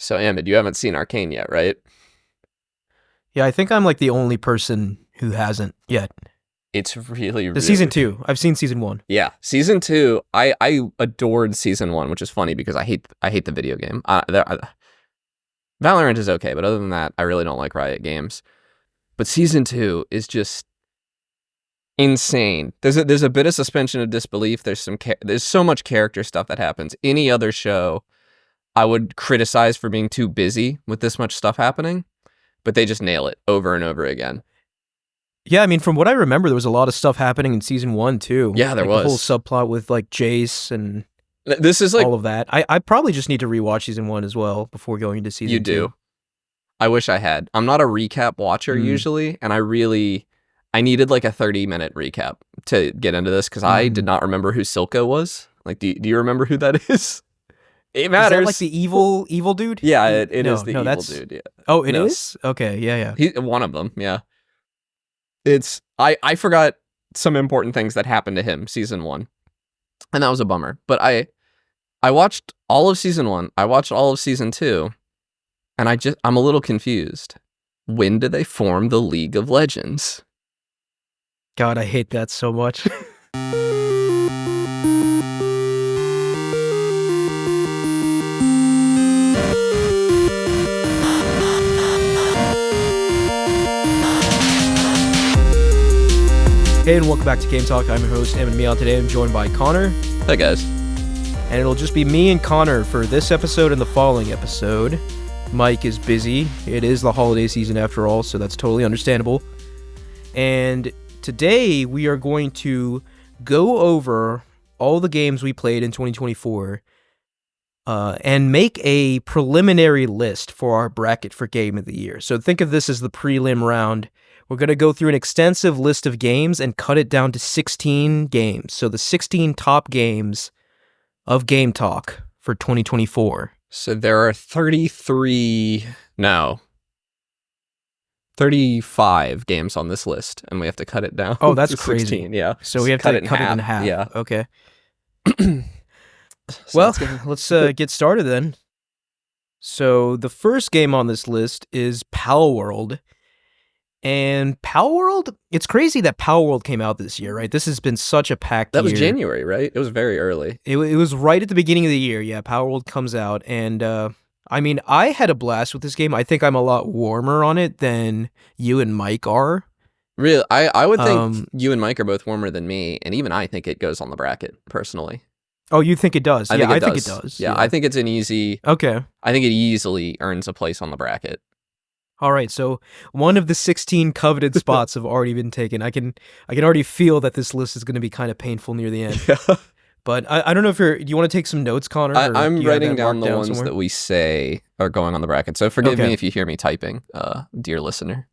So, Amit, you haven't seen Arcane yet, right? Yeah, I think I'm like the only person who hasn't yet. It's really, The really... season 2. I've seen season 1. Yeah, season 2, I adored season 1, which is funny because I hate the video game. Valorant is okay, but other than that, I really don't like Riot games. But season 2 is just insane. There's a bit of suspension of disbelief. There's so much character stuff that happens. Any other show, I would criticize for being too busy with this much stuff happening, but they just nail it over and over again. Yeah, I mean, from what I remember, there was a lot of stuff happening in season 1 too. Yeah, there was the whole subplot with like Jace and this is like all of that. I probably just need to rewatch season 1 as well before going into season 2. You do. I wish I had. I'm not a recap watcher usually, and I needed like a 30-minute recap to get into this because I did not remember who Silco was. Like, do you remember who that is? It matters. Is that like the evil dude? Yeah, it is the evil dude. Yeah. Oh, it is? Okay, yeah. He's one of them, yeah. It's I forgot some important things that happened to him season 1. And that was a bummer. But I watched all of season 1. I watched all of season 2. And I'm a little confused. When did they form the League of Legends? God, I hate that so much. Hey, and welcome back to Gametalk. I'm your host, Em, and me on today. I'm joined by Connor. Hey, guys. And it'll just be me and Connor for this episode and the following episode. Mike is busy. It is the holiday season after all, so that's totally understandable. And today we are going to go over all the games we played in 2024 and make a preliminary list for our bracket for Game of the Year. So think of this as the prelim round. We're going to go through an extensive list of games and cut it down to 16 games. So the 16 top games of Game Talk for 2024. So there are 35 games on this list, and we have to cut it down. Oh, that's to crazy. 16, yeah. So we have to cut it in half. Yeah. Okay. So well, let's get started then. So the first game on this list is Palworld. And Palworld, it's crazy that Palworld came out this year, right? This has been such a packed year. That was January, right? It was very early. It was right at the beginning of the year, yeah. Palworld comes out, and I mean, I had a blast with this game. I think I'm a lot warmer on it than you and Mike are. Really? I would think you and Mike are both warmer than me, and even I think it goes on the bracket, personally. Oh, you think it does? I think it does. Yeah, I think it's an easy... Okay. I think it easily earns a place on the bracket. All right, so one of the 16 coveted spots have already been taken. I can already feel that this list is going to be kind of painful near the end. Yeah. But I don't know if do you want to take some notes, Connor? I'm writing down the ones that we say are going on the bracket. So forgive me if you hear me typing, dear listener.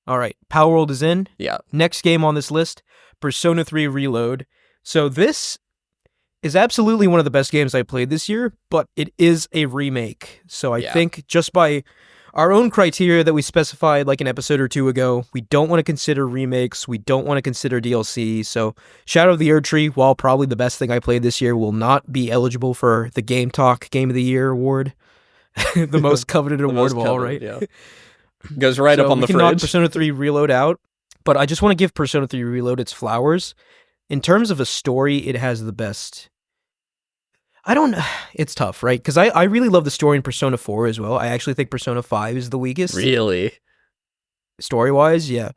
All right, Palworld is in. Yeah. Next game on this list, Persona 3 Reload. So this is absolutely one of the best games I played this year, but it is a remake. So I think just by our own criteria that we specified like an episode or two ago, we don't want to consider remakes. We don't want to consider DLC. So Shadow of the Erdtree, while probably the best thing I played this year, will not be eligible for the Game Talk Game of the Year award. The most coveted award of all, right? Yeah. Goes right up on the fridge. We can knock Persona 3 Reload out, but I just want to give Persona 3 Reload its flowers. In terms of a story, it has the best... it's tough, right? Because I really love the story in Persona 4 as well. I actually think Persona 5 is the weakest. Really? Story-wise, yeah.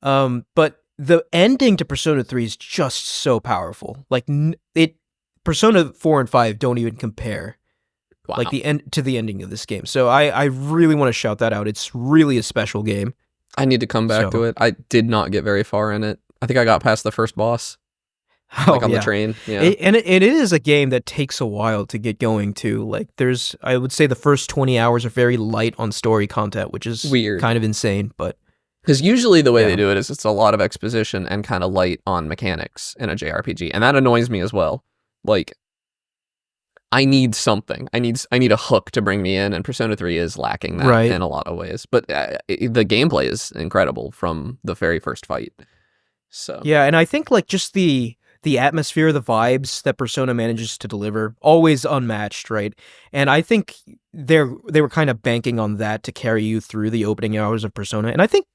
But the ending to Persona 3 is just so powerful. Like, Persona 4 and 5 don't even compare. Wow. Like, the ending of this game. So I really want to shout that out. It's really a special game. I need to come back to it. I did not get very far in it. I think I got past the first boss. Like on the train, yeah. It is a game that takes a while to get going too. Like I would say the first 20 hours are very light on story content, which is weird, kind of insane. But because usually the way they do it is it's a lot of exposition and kind of light on mechanics in a JRPG, and that annoys me as well. Like, I need something. I need a hook to bring me in, and Persona 3 is lacking that in a lot of ways. But the gameplay is incredible from the very first fight. So yeah, and I think like just the the atmosphere, the vibes that Persona manages to deliver, always unmatched, right? And I think they were kind of banking on that to carry you through the opening hours of Persona, and I think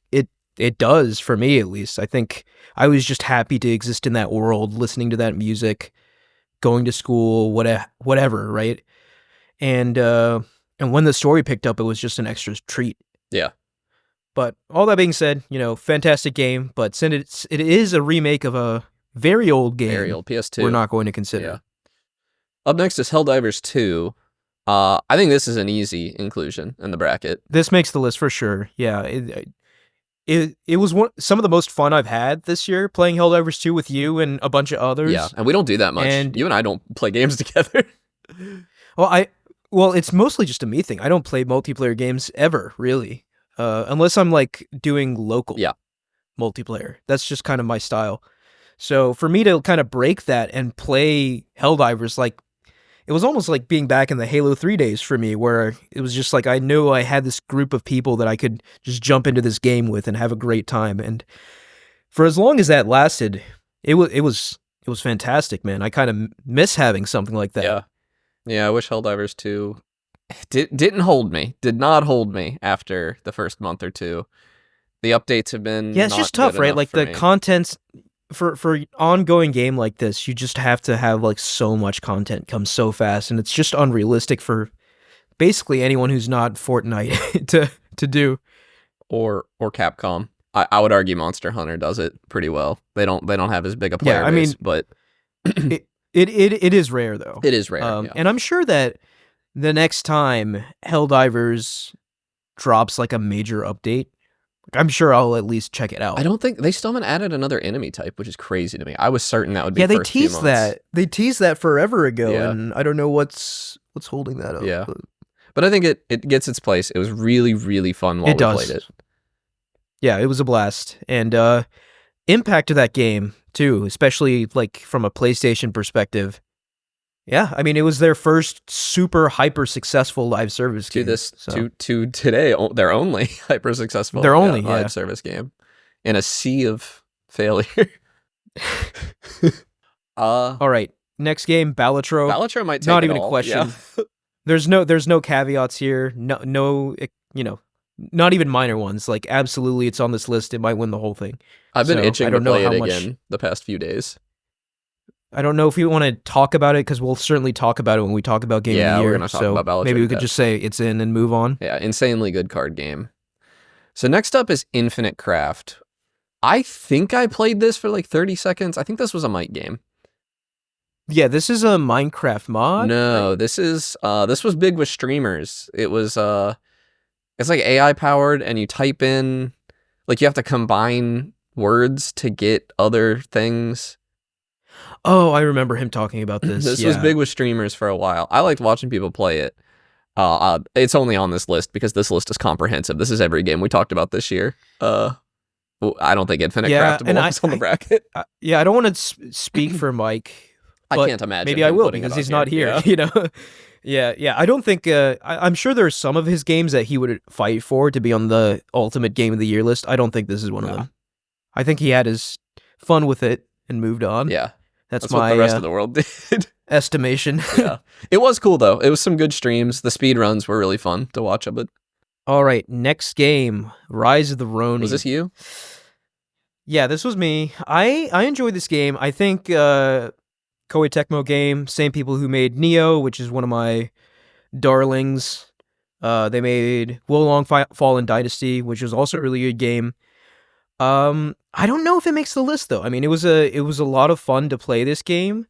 it does for me at least. I think I was just happy to exist in that world, listening to that music, going to school, whatever, right? And when the story picked up, it was just an extra treat. Yeah. But all that being said, fantastic game. But since it is a remake of a very old game, Very old PS2. we're not going to consider. Yeah. Up next is Helldivers 2. I think this is an easy inclusion in the bracket. This makes the list for sure. Yeah, it was some of the most fun I've had this year playing Helldivers 2 with you and a bunch of others. Yeah, and we don't do that much. And you and I don't play games together. Well, it's mostly just a me thing. I don't play multiplayer games ever, really, unless I'm like doing local multiplayer. That's just kind of my style. So for me to kind of break that and play Helldivers, like it was almost like being back in the Halo 3 days for me, where it was just like I knew I had this group of people that I could just jump into this game with and have a great time. And for as long as that lasted, it was fantastic, man. I kind of miss having something like that. Yeah, I wish Helldivers 2 did not hold me after the first month or two. The updates have been it's just tough, right? Like the content's for ongoing game like this, you just have to have like so much content come so fast, and it's just unrealistic for basically anyone who's not Fortnite to do. Or Capcom. I would argue Monster Hunter does it pretty well. They don't have as big a player base, but it is rare though. It is rare, and I'm sure that the next time Helldivers drops like a major update, I'm sure I'll at least check it out. I don't think they still haven't added another enemy type, which is crazy to me. I was certain that would be. Yeah, they teased that. They teased that forever ago, Yeah. and I don't know what's holding that up. Yeah, but I think it gets its place. It was really, really fun while we played it. Yeah, it was a blast, and impact of that game too, especially like from a PlayStation perspective. Yeah, I mean, it was their first super hyper successful live service game. To today, their only hyper successful live service game in a sea of failure. All right, next game, Balatro. Balatro might take not it even all. a question. Yeah. There's no caveats here. No, not even minor ones. Like absolutely, it's on this list. It might win the whole thing. I've been itching to play it again the past few days. I don't know if we want to talk about it, because we'll certainly talk about it when we talk about Game of the Year. We're going to talk about Balatro. Maybe we could just say it's in and move on. Yeah, insanely good card game. So next up is Infinite Craft. I think I played this for like 30 seconds. I think this was a Mike game. Yeah, this is a Minecraft mod. No, this was big with streamers. It was it's like AI powered, and you type in, like you have to combine words to get other things. Oh, I remember him talking about this. This was big with streamers for a while. I liked watching people play it. It's only on this list because this list is comprehensive. This is every game we talked about this year. I don't think Infinite Craft belongs on the bracket. I don't want to speak for Mike. I can't imagine. Maybe I will, because he's not here. Yeah. I don't think. I'm sure there are some of his games that he would fight for to be on the Ultimate Game of the Year list. I don't think this is one of them. I think he had his fun with it and moved on. Yeah. That's my, what the rest of the world did. Estimation. Yeah. It was cool, though. It was some good streams. The speed runs were really fun to watch of it. All right, next game, Rise of the Ronin. Was this you? Yeah, this was me. I enjoyed this game. I think Koei Tecmo game, same people who made Neo, which is one of my darlings. They made Wolong Fallen Dynasty, which was also a really good game. I don't know if it makes the list though. I mean, it was a lot of fun to play this game.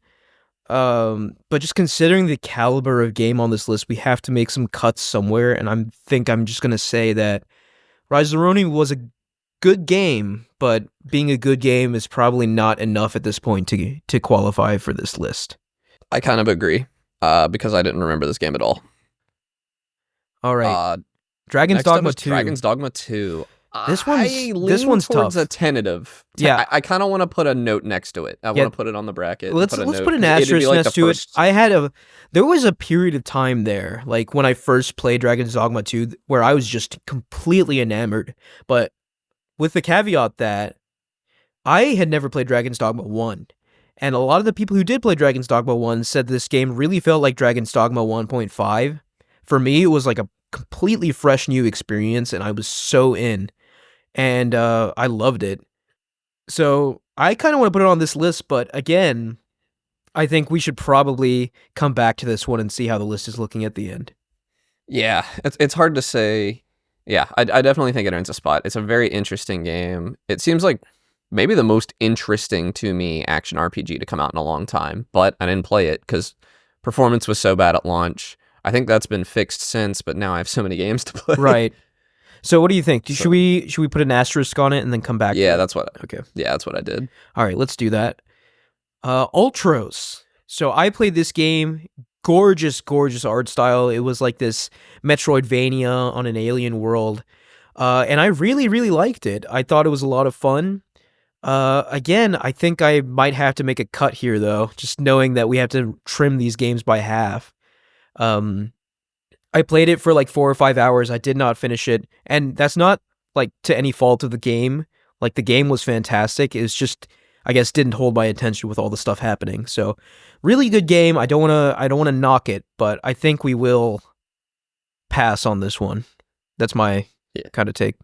But just considering the caliber of game on this list, we have to make some cuts somewhere, and I'm just gonna say that Rise of the Ronin was a good game, but being a good game is probably not enough at this point to qualify for this list. I kind of agree, because I didn't remember this game at all. All right, Dragon's Dogma 2. Dragon's Dogma 2. This one's towards tough. a tentative. Yeah, I kind of want to put a note next to it. I want to put it on the bracket. Let's put an asterisk next to it. There was a period of time there, like when I first played Dragon's Dogma 2, where I was just completely enamored. But with the caveat that I had never played Dragon's Dogma 1, And a lot of the people who did play Dragon's Dogma 1 said this game really felt like Dragon's Dogma 1.5. For me, it was like a completely fresh new experience, and I was so in. And I loved it. So I kind of want to put it on this list, but again, I think we should probably come back to this one and see how the list is looking at the end. Yeah, it's hard to say. Yeah, I definitely think it earns a spot. It's a very interesting game. It seems like maybe the most interesting to me action RPG to come out in a long time, but I didn't play it because performance was so bad at launch. I think that's been fixed since, but now I have so many games to play. Right. So what do you think? Should we put an asterisk on it and then come back? Yeah, to it? that's what. Okay. Yeah, that's what I did. All right, let's do that. Ultros. So I played this game. Gorgeous, gorgeous art style. It was like this Metroidvania on an alien world. And I really, really liked it. I thought it was a lot of fun. Again, I think I might have to make a cut here, though, just knowing that we have to trim these games by half. I played it for like 4 or 5 hours. I did not finish it. And that's not like to any fault of the game. Like the game was fantastic. It's just, I guess, didn't hold my attention with all the stuff happening. So really good game. I don't want to knock it, but I think we will pass on this one. That's my kind of take.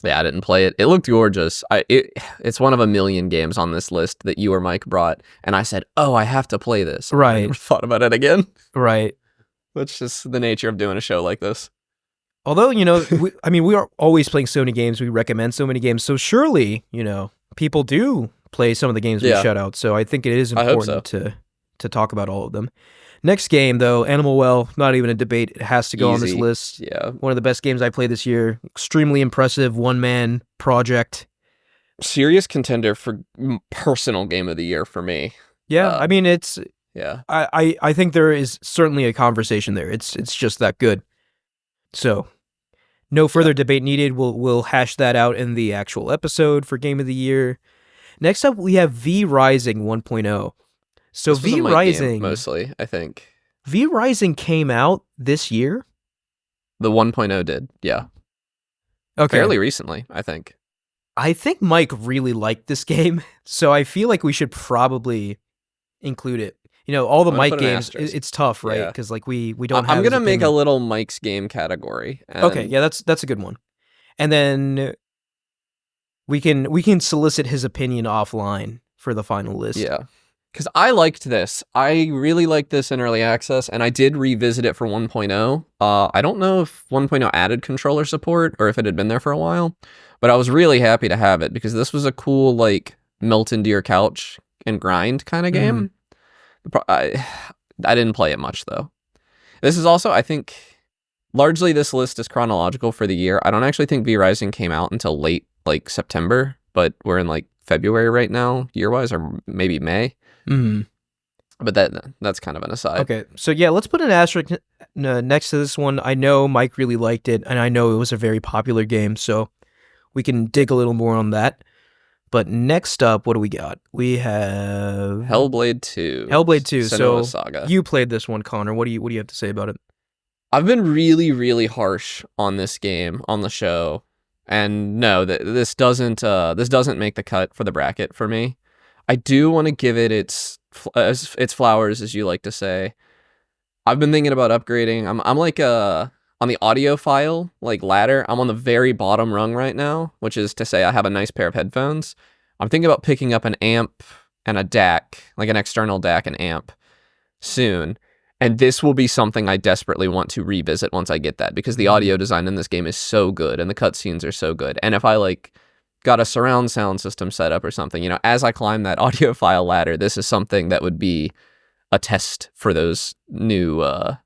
Yeah, I didn't play it. It looked gorgeous. It's one of a million games on this list that you or Mike brought, and I said, "Oh, I have to play this." Right. I never thought about it again. Right. That's just the nature of doing a show like this. Although, we are always playing so many games. We recommend so many games. So surely, people do play some of the games we shout out. So I think it is important to talk about all of them. Next game, though, Animal Well, not even a debate. It has to go on this list. Yeah. One of the best games I played this year. Extremely impressive one-man project. Serious contender for personal game of the year for me. Yeah, it's... Yeah. I think there is certainly a conversation there. It's just that good. So, no further debate needed. We'll hash that out in the actual episode for Game of the Year. Next up, we have V Rising 1.0. So this was V a Mike Rising game, mostly, I think. V Rising came out this year? The 1.0 did, yeah. Okay. Fairly recently, I think. I think Mike really liked this game, so I feel like we should probably include it. All the Mike games, it's tough, right? Because we don't have. I'm gonna make a little Mike's game category. Okay, yeah, that's a good one. And then we can solicit his opinion offline for the final list. Yeah, because I liked this. I really liked this in early access, and I did revisit it for 1.0. I don't know if 1.0 added controller support or if it had been there for a while, but I was really happy to have it because this was a cool like melt into your couch and grind kind of game. I didn't play it much, though. This is also, I think, largely this list is chronological for the year. I don't actually think V Rising came out until late, like, September, but we're in, like, February right now, year-wise, or maybe May. Mm-hmm. But that's kind of an aside. Okay, so yeah, let's put an asterisk next to this one. I know Mike really liked it, and I know it was a very popular game, so we can dig a little more on that. But next up, what do we got? We have Hellblade 2. Hellblade 2. Senua So Saga. You played this one, Connor. What do you have to say about it? I've been really, really harsh on this game on the show, and no, this doesn't make the cut for the bracket for me. I do want to give it its flowers, as you like to say. I've been thinking about upgrading. I'm like on the audiophile like ladder, I'm on the very bottom rung right now, which is to say I have a nice pair of headphones. I'm thinking about picking up an amp and a DAC, like an external DAC and amp soon. And this will be something I desperately want to revisit once I get that, because the audio design in this game is so good and the cutscenes are so good. And if I like got a surround sound system set up or something, as I climb that audiophile ladder, this is something that would be a test for those new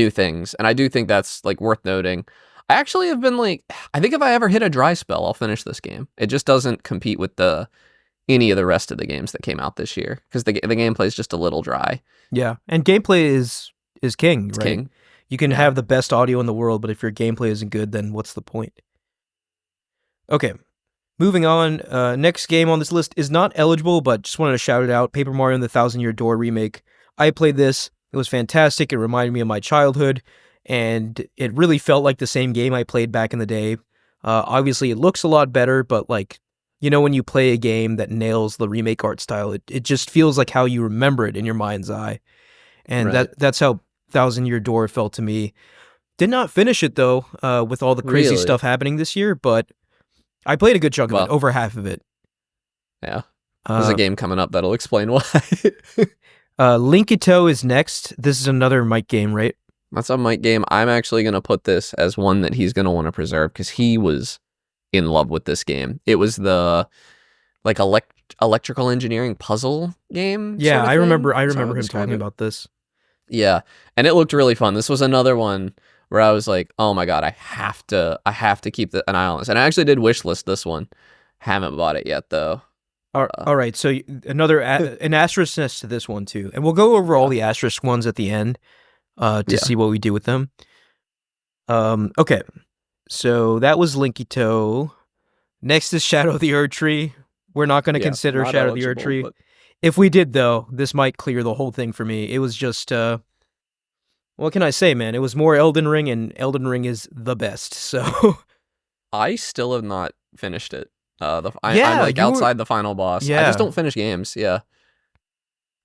things. And I do think that's like worth noting. I actually have been like, I think if I ever hit a dry spell, I'll finish this game. It just doesn't compete with any of the rest of the games that came out this year, because the gameplay is just a little dry. Yeah, and gameplay is king, It's right? king. You can have the best audio in the world, but if your gameplay isn't good, then what's the point? Okay, moving on. Next game on this list is not eligible, but just wanted to shout it out. Paper Mario and the Thousand Year Door remake. I played this. It was fantastic. It reminded me of my childhood, and it really felt like the same game I played back in the day. Obviously, it looks a lot better, but like, you know, when you play a game that nails the remake art style, it just feels like how you remember it in your mind's eye. And Right. that's how Thousand Year Door felt to me. Did not finish it though, with all the crazy Really? stuff happening this year, but I played a good chunk of Well, it, over half of it. Yeah. There's a game coming up that'll explain why. Linkito is next. This is another Mike game, right? That's a Mike game. I'm actually going to put this as one that he's going to want to preserve because he was in love with this game. It was the like electrical engineering puzzle game. Yeah, sort of I thing. remember That's how him I would describe talking it. about this. Yeah, and it looked really fun. This was another one where I was like, "Oh my god, I have to keep an eye on this." And I actually did wishlist this one. Haven't bought it yet though. All right, so another an asterisk next to this one too, and we'll go over all the asterisk ones at the end to see what we do with them. Okay, so that was Linkito. Next is Shadow of the Erd Tree. We're not going to consider not Shadow of the Erd eligible, Tree. but- If we did, though, this might clear the whole thing for me. It was just, what can I say, man? It was more Elden Ring, and Elden Ring is the best. So I still have not finished it. I'm Yeah, like you were- outside the final boss. I Yeah. just don't finish games. Yeah.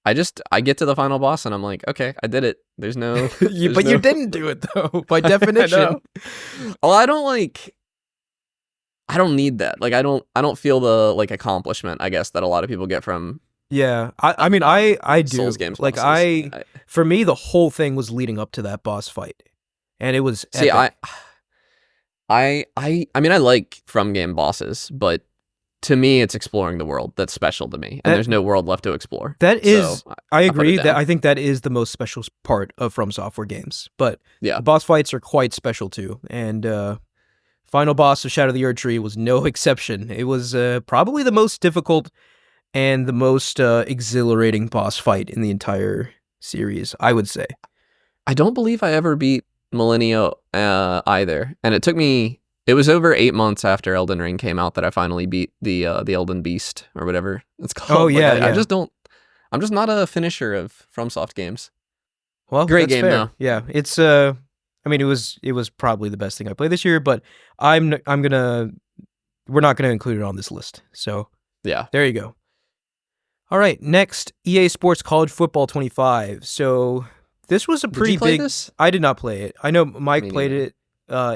I get to the final boss and I'm like, okay, I did it. There's no. but there's you no- didn't do it though, by I definition. know. Well, I don't need that. Like I don't feel the like accomplishment, I guess, that a lot of people get from Yeah, I mean, I do. Souls games. Like bosses. for me, the whole thing was leading up to that boss fight, and it was. See, epic. I mean, I like from game bosses, but to me, it's exploring the world that's special to me, and there's no world left to explore. That is, So, I put it agree. down. That I think that is the most special part of From Software games. But Yeah. the boss fights are quite special too, and final boss of Shadow of the Erd Tree was no exception. It was probably the most difficult and the most exhilarating boss fight in the entire series, I would say. I don't believe I ever beat Millennia either, and it took me. It was over 8 months after Elden Ring came out that I finally beat the Elden Beast or whatever it's called. Oh, Like, yeah, I yeah. just don't. I'm just not a finisher of FromSoft games. Well, Great that's game, fair. though. Yeah, it's I mean, it was probably the best thing I played this year, but we're not gonna include it on this list. So Yeah, there you go. All right, next, EA Sports College Football 25. So this was a pretty did you play big. this? I did not play it. I know Mike Me played neither. it,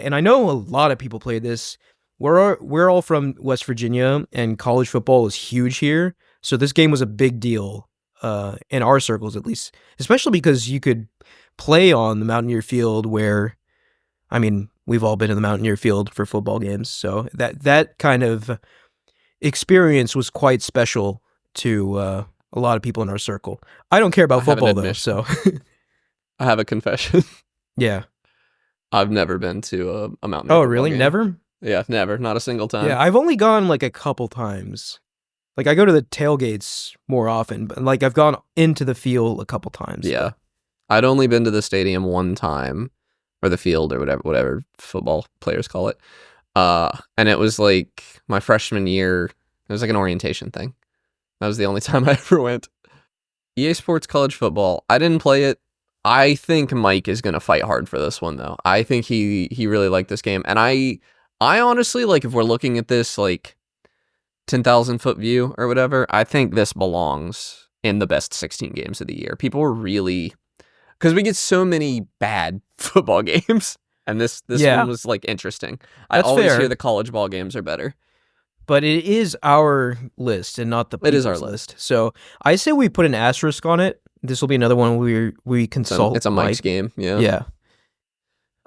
and I know a lot of people played this. We're all from West Virginia, and college football is huge here. So this game was a big deal in our circles, at least, especially because you could play on the Mountaineer Field, where, I mean, we've all been in the Mountaineer Field for football games. So that kind of experience was quite special to a lot of people in our circle. I don't care about I have an football though, admission. so I have a confession. yeah. I've never been to a mountain. Oh, football really? game. Never? Yeah, never. Not a single time. Yeah, I've only gone like a couple times. Like I go to the tailgates more often, but like I've gone into the field a couple times. Yeah. I'd only been to the stadium one time, or the field, or whatever football players call it. And it was like my freshman year. It was like an orientation thing. That was the only time I ever went. EA Sports College Football. I didn't play it. I think Mike is gonna fight hard for this one though. I think he really liked this game, and I honestly, like, if we're looking at this like 10,000 foot view or whatever, I think this belongs in the best 16 games of the year. People were really, because we get so many bad football games, and this Yeah. one was like interesting. I That's always fair. hear the college ball games are better. But it is our list and not the It is our people's list. So I say we put an asterisk on it. This will be another one we consult. It's a Mike's Mike. game. Yeah. Yeah.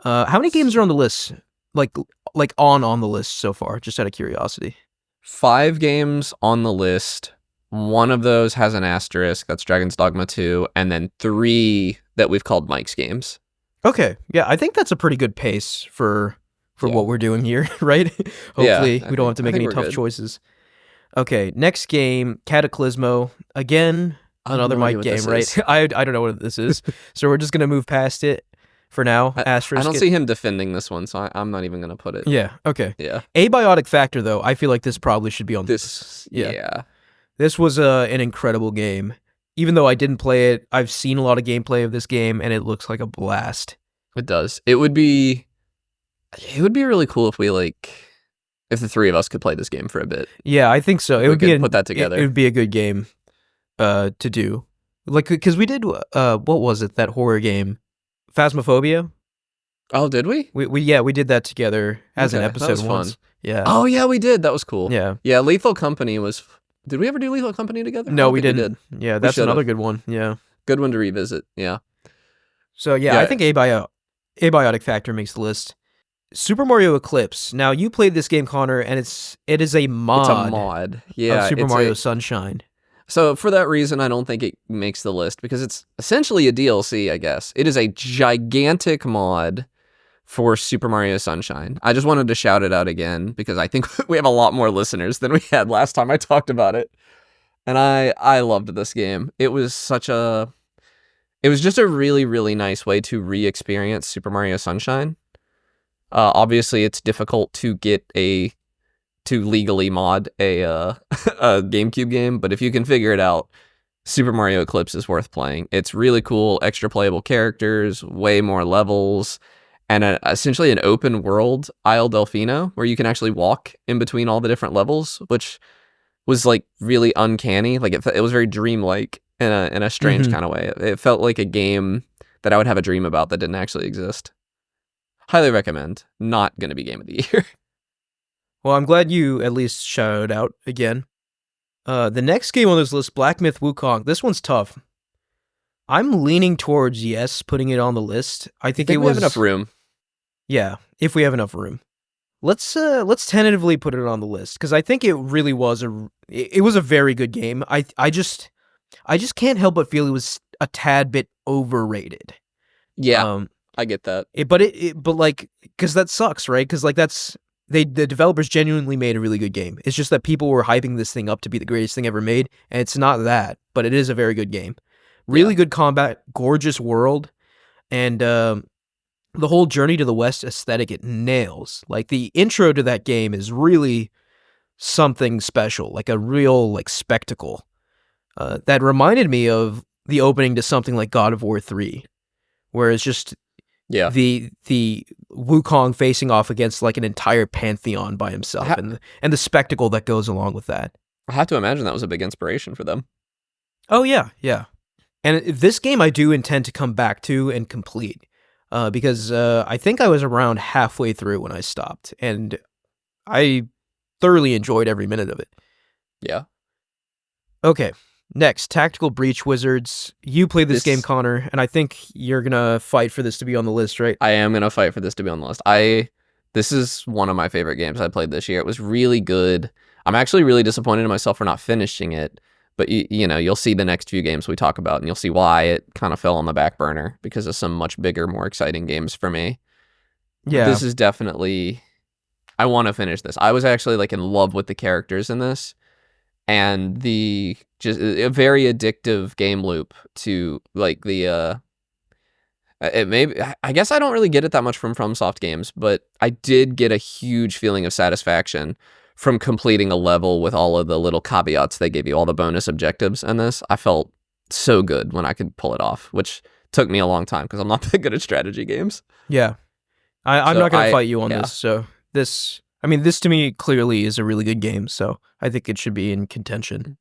How many games are on the list? Like on the list so far? Just out of curiosity. 5 games on the list. One of those has an asterisk. That's Dragon's Dogma 2, and then 3 that we've called Mike's games. Okay. Yeah, I think that's a pretty good pace for Yeah. what we're doing here, right? Yeah, Hopefully I we don't have think- to I make think any we're tough good. choices. Okay, next game, Cataclysmo. Again, I have another no idea Mike what game, this right? is. I don't know what this is. So we're just going to move past it for now. I Asterisk don't it. see him defending this one, so I'm not even going to put it. Yeah, okay. Yeah. Abiotic Factor, though, I feel like this probably should be on this. This, Yeah. yeah. This was an incredible game. Even though I didn't play it, I've seen a lot of gameplay of this game, and it looks like a blast. It does. It would be really cool if we like if the three of us could play this game for a bit. Yeah, I think so. It We would be could put that together. It would be a good game to do. Like, because we did what was it, that horror game, Phasmophobia? Oh, did we? We did that together as an Okay, that episode was once. fun. Yeah. Oh yeah, we did. That was cool. Yeah. Yeah, Lethal Company was. Did we ever do Lethal Company together? I No, don't we think didn't. did. Yeah, that's should've. another good one. Yeah. Good one to revisit. Yeah. So yeah, I think Abiotic Factor makes the list. Super Mario Eclipse. Now you played this game, Connor, and it is a mod. It's a mod. Yeah. Of Super Mario Sunshine. So for that reason, I don't think it makes the list because it's essentially a DLC, I guess. It is a gigantic mod for Super Mario Sunshine. I just wanted to shout it out again because I think we have a lot more listeners than we had last time I talked about it. And I loved this game. It was just a really, really nice way to re-experience Super Mario Sunshine. Obviously, it's difficult to legally mod a GameCube game, but if you can figure it out, Super Mario Eclipse is worth playing. It's really cool, extra playable characters, way more levels, and essentially an open world Isle Delfino where you can actually walk in between all the different levels, which was like really uncanny. Like it was very dreamlike in a strange kind of way. It felt like a game that I would have a dream about that didn't actually exist. Highly recommend. Not going to be game of the year. Well, I'm glad you at least shouted out again. The next game on this list, Black Myth Wukong. This one's tough. I'm leaning towards yes, putting it on the list. I think it we was have enough room. Yeah, if we have enough room. Let's tentatively put it on the list because I think it really was it was a very good game. I just can't help but feel it was a tad bit overrated. Yeah, I get that. But like, because that sucks, right? Because like the developers genuinely made a really good game. It's just that people were hyping this thing up to be the greatest thing ever made, and it's not that, but it is a very good game. Really good combat, gorgeous world, and the whole Journey to the West aesthetic it nails. Like the intro to that game is really something special, like a real like spectacle. That reminded me of the opening to something like God of War 3, where it's just the Wukong facing off against like an entire pantheon by himself, and the spectacle that goes along with that. I have to imagine that was a big inspiration for them. Oh yeah. And this game I do intend to come back to and complete, because I think I was around halfway through when I stopped, and I thoroughly enjoyed every minute of it. Yeah. Okay. Next, Tactical Breach Wizards. You played this game, Connor, and I think you're gonna fight for this to be on the list, right? I am gonna fight for this to be on the list. This is one of my favorite games I played this year. It was really good. I'm actually really disappointed in myself for not finishing it, but you'll see the next few games we talk about, and you'll see why it kind of fell on the back burner because of some much bigger, more exciting games for me. Yeah, this is definitely. I want to finish this. I was actually like in love with the characters in this. And just a very addictive game loop to like I guess I don't really get it that much from FromSoft games, but I did get a huge feeling of satisfaction from completing a level with all of the little caveats they gave you, all the bonus objectives in this. I felt so good when I could pull it off, which took me a long time because I'm not that good at strategy games. Yeah. I'm not going to fight you on this. So this to me clearly is a really good game, so I think it should be in contention.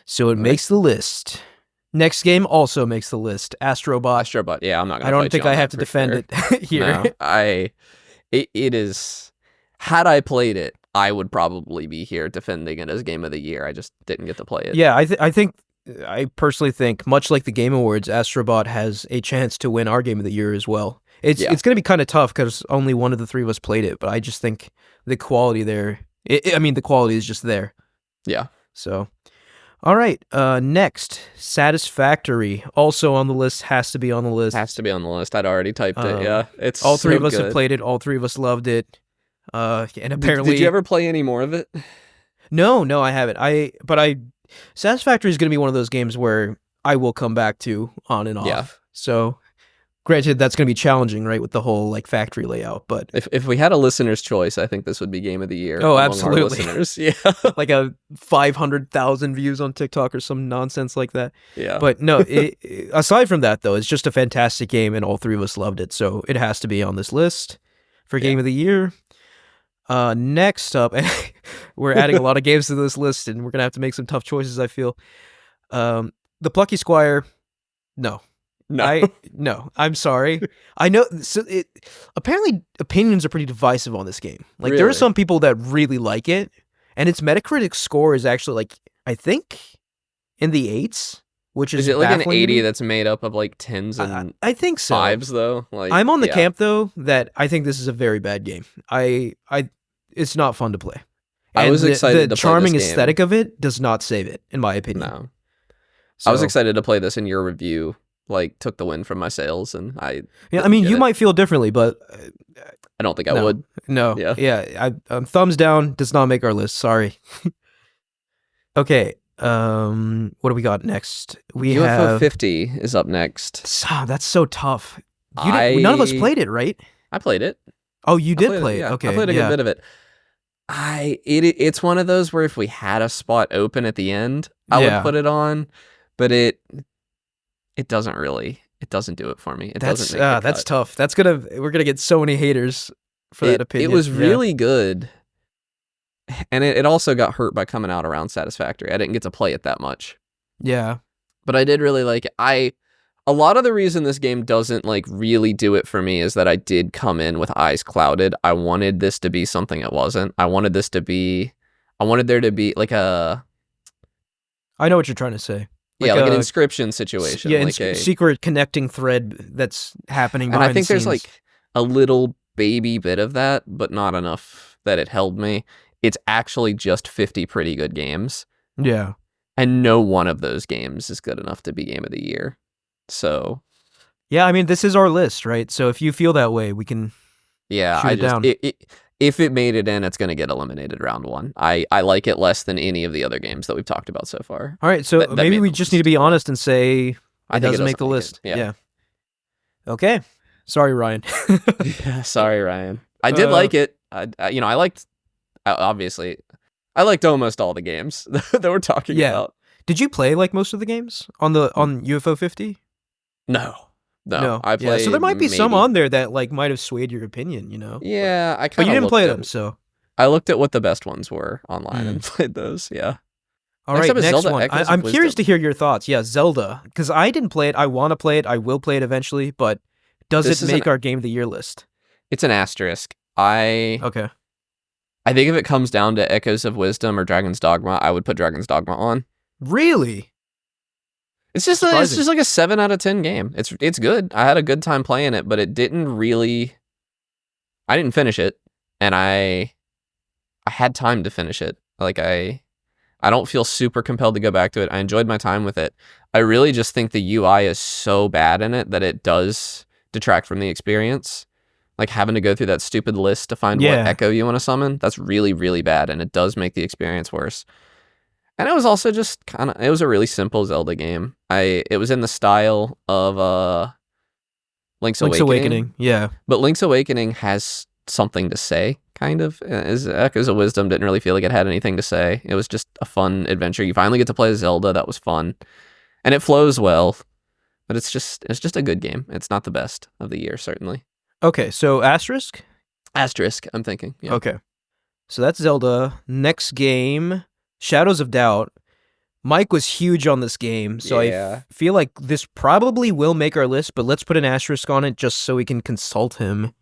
So it makes the list. Next game also makes the list. Astrobot. Astrobot, yeah, I'm not going to I don't think I have to defend it here. No, it is. Had I played it, I would probably be here defending it as Game of the Year. I just didn't get to play it. Yeah, I personally think, much like the Game Awards, Astrobot has a chance to win our Game of the Year as well. It's going to be kind of tough because only one of the three of us played it, but I just think the quality there, the quality is just there. Yeah. So, all right. Next, Satisfactory, also on the list, has to be on the list. Has to be on the list. I'd already typed it. Yeah, it's all three of us have played it. All three of us loved it. And apparently, did you ever play any more of it? No, I haven't. Satisfactory is going to be one of those games where I will come back to on and off. Yeah. So. Granted, that's going to be challenging, right, with the whole like factory layout. But if we had a listener's choice, I think this would be Game of the Year. Oh, absolutely! Listeners. Yeah, like a 500,000 views on TikTok or some nonsense like that. Yeah. But no, aside from that, though, it's just a fantastic game, and all three of us loved it, so it has to be on this list for Game of the Year. Next up, we're adding a lot of games to this list, and we're gonna have to make some tough choices, I feel. The Plucky Squire, no. No. I'm sorry. I know. So apparently opinions are pretty divisive on this game. Like there are Really? some people that really like it, and its Metacritic score is actually like I think in the 8s, which is Is it like an baffling to 80 me. that's made up of like 10s and I think so. 5s though? Like I'm on the yeah. camp though that I think this is a very bad game. It's not fun to play. I And was excited the to play charming this game. aesthetic of it does not save it, in my opinion. No. I was So- excited to play this, and your review like took the win from my sales, and I Yeah, I mean, get you it. might feel differently, but I don't think I No. would. no. Yeah. Thumbs down does not make our list. Sorry. Okay. What do we got next? We UFO have 50 is up next. That's so tough. None of us played it, right? I played it. Oh, you did I played play it. yeah. Okay. I played a yeah. good bit of it. It's one of those where if we had a spot open at the end, I Yeah. would put it on, but it doesn't do it for me. It doesn't make the That's cut. tough. We're gonna get so many haters for that opinion. It was Yeah. really good, and it also got hurt by coming out around Satisfactory. I didn't get to play it that much, Yeah. but I did really like it. A lot of the reason this game doesn't like really do it for me is that I did come in with eyes clouded. I wanted this to be something it wasn't. I wanted there to be like a I know what you're trying to say. like an inscription situation. Yeah, like a, secret connecting thread that's happening and behind I think the there's scenes. like a little baby bit of that, but not enough that it held me. It's actually just 50 pretty good games, Yeah. and no one of those games is good enough to be game of the year. So Yeah, I mean, this is our list, right? So if you feel that way, we can... yeah, Shoot I it just down. if it made it in, it's going to get eliminated round 1. I like it less than any of the other games that we've talked about so far. All right, so That maybe made we the just list. need to be honest and say it I think doesn't make the list. it. Yeah. Okay. Sorry, Ryan. Yeah, sorry, Ryan. I did Uh, like it. I liked. Obviously, I liked almost all the games that we're talking Yeah. about. Did you play like most of the games on UFO 50? No. I Yeah, played. so there might be some maybe- on there that like might have swayed your opinion, you know? Yeah, I But kind you of. didn't play them, so. I looked at what the best ones were online and played those. Yeah. All Next right, up is next Zelda one. Echoes of I'm curious Wisdom. to hear your thoughts. Yeah, Zelda. Because I didn't play it. I want to play it. I will play it eventually. But does This it is make our Game of the Year list? It's an asterisk. I Okay. think if it comes down to Echoes of Wisdom or Dragon's Dogma, I would put Dragon's Dogma on. Really? It's just Surprising. like a 7 out of 10 game. It's good. I had a good time playing it, but it didn't really. I didn't finish it, and I had time to finish it. Like I don't feel super compelled to go back to it. I enjoyed my time with it. I really just think the UI is so bad in it that it does detract from the experience. Like having to go through that stupid list to find Yeah. what echo you want to summon. That's really, really bad, and it does make the experience worse. And it was also just it was a really simple Zelda game. It was in the style of Link's Awakening. Yeah. But Link's Awakening has something to say, kind of. Echoes of Wisdom didn't really feel like it had anything to say. It was just a fun adventure. You finally get to play Zelda. That was fun. And it flows well. But it's just a good game. It's not the best of the year, certainly. Okay, so asterisk? Asterisk, I'm thinking. Yeah. Okay. So that's Zelda. Next game, Shadows of Doubt. Mike was huge on this game, so Yeah. I feel like this probably will make our list, but let's put an asterisk on it just so we can consult him.